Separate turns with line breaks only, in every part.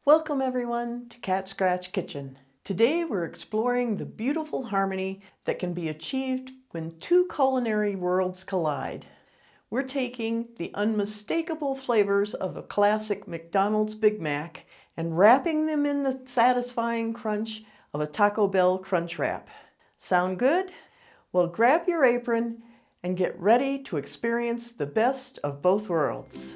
Welcome everyone to Cat Scratch Kitchen. Today we're exploring the beautiful harmony that can be achieved when two culinary worlds collide. We're taking the unmistakable flavors of a classic McDonald's Big Mac and wrapping them in the satisfying crunch of a Taco Bell Crunchwrap. Sound good? Well, grab your apron and get ready to experience the best of both worlds.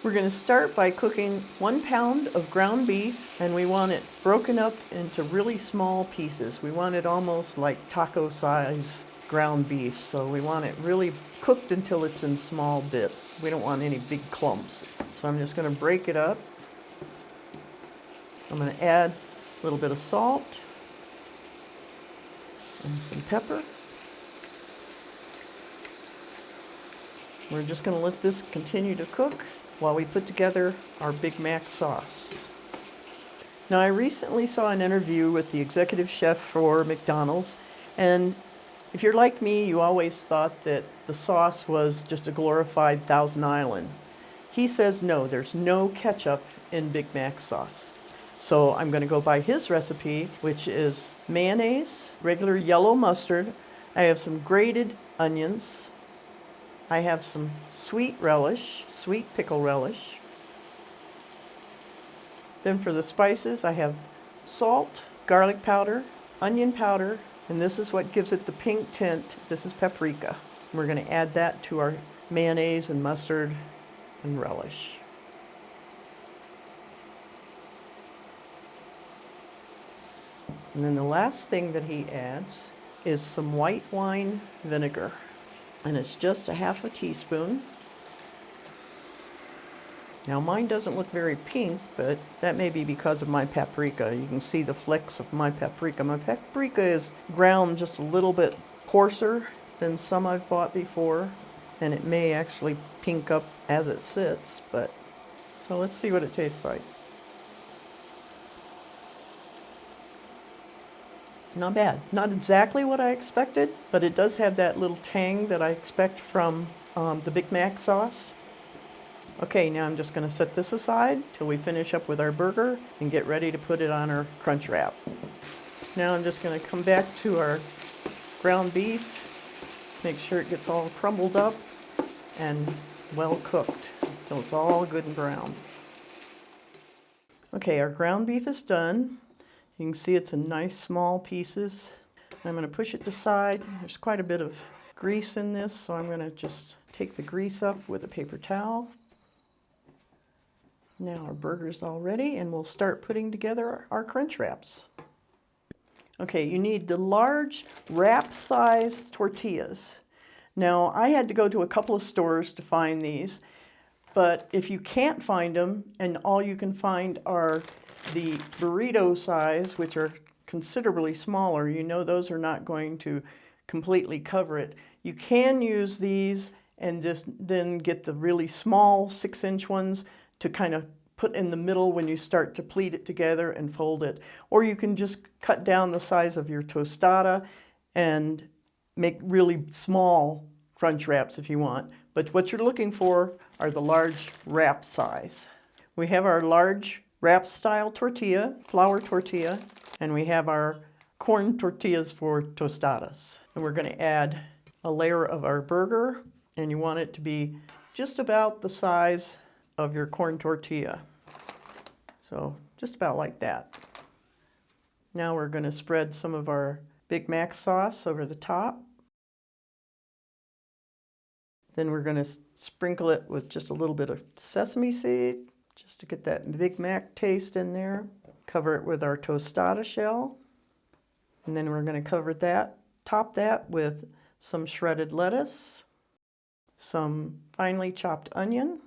We're going to start by cooking 1 pound of ground beef, and we want it broken up into really small pieces. We want it almost like taco size ground beef, so we want it really cooked until it's in small bits. We don't want any big clumps. So I'm just going to break it up. I'm going to add a little bit of salt and some pepper. We're just going to let this continue to cook while we put together our Big Mac sauce. Now, I recently saw an interview with the executive chef for McDonald's, and if you're like me, you always thought that the sauce was just a glorified Thousand Island. He says no, there's no ketchup in Big Mac sauce. So I'm going to go by his recipe, which is mayonnaise, regular yellow mustard. I have some grated onions. I have some sweet relish, sweet pickle relish. Then for the spices, I have salt, garlic powder, onion powder, and this is what gives it the pink tint. This is paprika. We're going to add that to our mayonnaise and mustard and relish. And then the last thing that he adds is some white wine vinegar, and it's just a half a teaspoon. Now mine doesn't look very pink, but that may be because of my paprika. You can see the flecks of my paprika. My paprika is ground just a little bit coarser than some I've bought before, and it may actually pink up as it sits, but so let's see what it tastes like. Not bad. Not exactly what I expected, but it does have that little tang that I expect from the Big Mac sauce. Okay, now I'm just going to set this aside till we finish up with our burger and get ready to put it on our crunch wrap. Now I'm just going to come back to our ground beef, make sure it gets all crumbled up and well cooked till it's all good and brown. Okay, our ground beef is done. You can see it's in nice small pieces. I'm going to push it aside. There's quite a bit of grease in this, so I'm going to just take the grease up with a paper towel. Now our burger's all ready, and we'll start putting together our crunch wraps. Okay, you need the large wrap-size tortillas. Now, I had to go to a couple of stores to find these, but if you can't find them and all you can find are the burrito size, which are considerably smaller, you know those are not going to completely cover it. You can use these and just then get the really small 6-inch ones to kind of put in the middle when you start to pleat it together and fold it. Or you can just cut down the size of your tostada and make really small crunch wraps if you want. But what you're looking for are the large wrap size. We have our large wrap style tortilla, flour tortilla, and we have our corn tortillas for tostadas. And we're going to add a layer of our burger, and you want it to be just about the size of your corn tortilla. So just about like that. Now we're going to spread some of our Big Mac sauce over the top. Then we're going to sprinkle it with just a little bit of sesame seed, just to get that Big Mac taste in there. Cover it with our tostada shell. And then we're going to top that with some shredded lettuce, some finely chopped onion,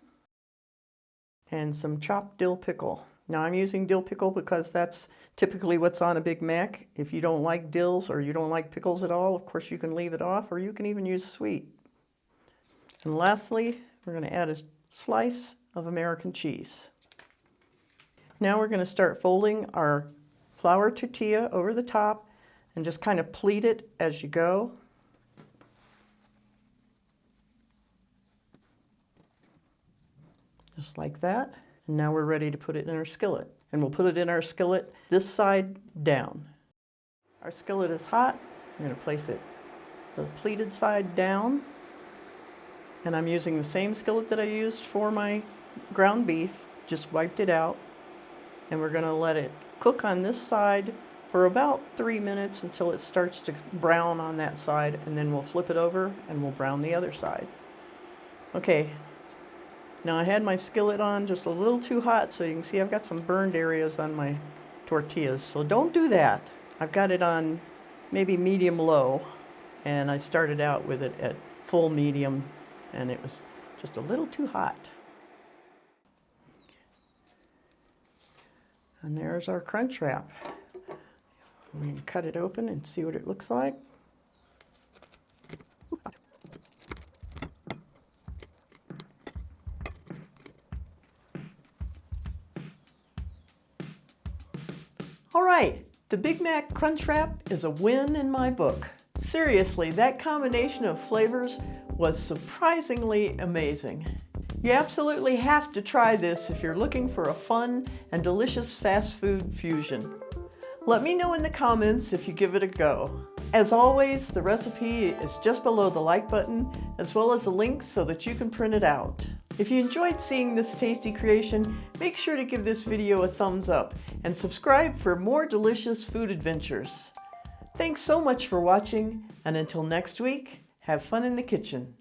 and some chopped dill pickle. Now I'm using dill pickle because that's typically what's on a Big Mac. If you don't like dills or you don't like pickles at all, of course you can leave it off, or you can even use sweet. And lastly, we're going to add a slice of American cheese. Now we're going to start folding our flour tortilla over the top and just kind of pleat it as you go. just like that. And now we're ready to put it in our skillet. And we'll put it in our skillet this side down. Our skillet is hot. I'm going to place it the pleated side down. And I'm using the same skillet that I used for my ground beef, just wiped it out. And we're going to let it cook on this side for about 3 minutes until it starts to brown on that side, and then we'll flip it over and we'll brown the other side. Okay, now I had my skillet on just a little too hot, so you can see I've got some burned areas on my tortillas, so don't do that. I've got it on maybe medium low, and I started out with it at full medium, and it was just a little too hot. And there's our crunch wrap. I'm going to cut it open and see what it looks like. All right, the Big Mac Crunchwrap is a win in my book. Seriously, that combination of flavors was surprisingly amazing. You absolutely have to try this if you're looking for a fun and delicious fast food fusion. Let me know in the comments if you give it a go. As always, the recipe is just below the like button, as well as a link so that you can print it out. If you enjoyed seeing this tasty creation, make sure to give this video a thumbs up and subscribe for more delicious food adventures. Thanks so much for watching, and until next week, have fun in the kitchen.